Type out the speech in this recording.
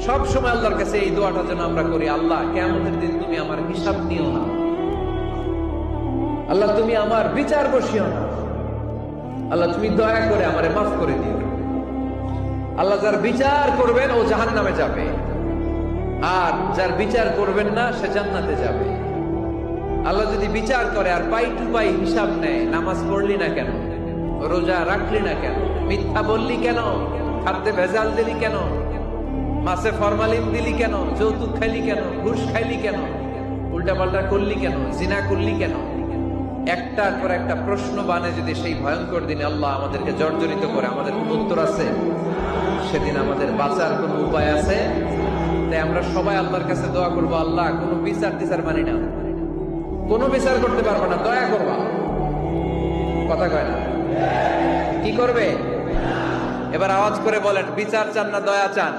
সব সময় আল্লাহর কাছে এই দোয়াটা যেন আমরা করি, আল্লাহ কিয়ামতের দিন তুমি আমার হিসাব নিও না, আল্লাহ তুমি আমার বিচার বসিও না, আল্লাহ তুমি দয়া করে আমারে মাফ করে দিও। আল্লাহ যার বিচার করবেন ও জাহান্নামে যাবে, আর যার বিচার করবেন না সে জান্নাতে যাবে। আল্লাহ যদি বিচার করে আর পাই টু পাই হিসাব নেয়, নামাজ পড়লি না কেন, রোজা রাখলি না কেন, মিথ্যা বললি কেন, খাদ্যে ভেজাল দিলি কেন, মাছে ফরমালিন দিলি কেন, যৌতুক খাইলি কেন, ঘুষ খাইলি কেন, উল্টাপাল্টা করলি কেন, জিনা করলি কেন, একটার পর একটা প্রশ্ন বানে যদি সেই ভয়ঙ্কর দিনে আল্লাহ আমাদেরকে জর্জরিত করে, আমাদের কোনো উত্তর আছে? সেদিন আমাদের বাঁচার কোনো উপায় আছে? তাই আমরা সবাই আল্লাহর কাছে দোয়া করবো, আল্লাহ কোনো বিচার টিচার মানি না, কোনো বিচার করতে পারবো না, দয়া করবা। কথা কয় না? কি করবে? এবার আওয়াজ করে বলেন, বিচার চান না দয়া চান?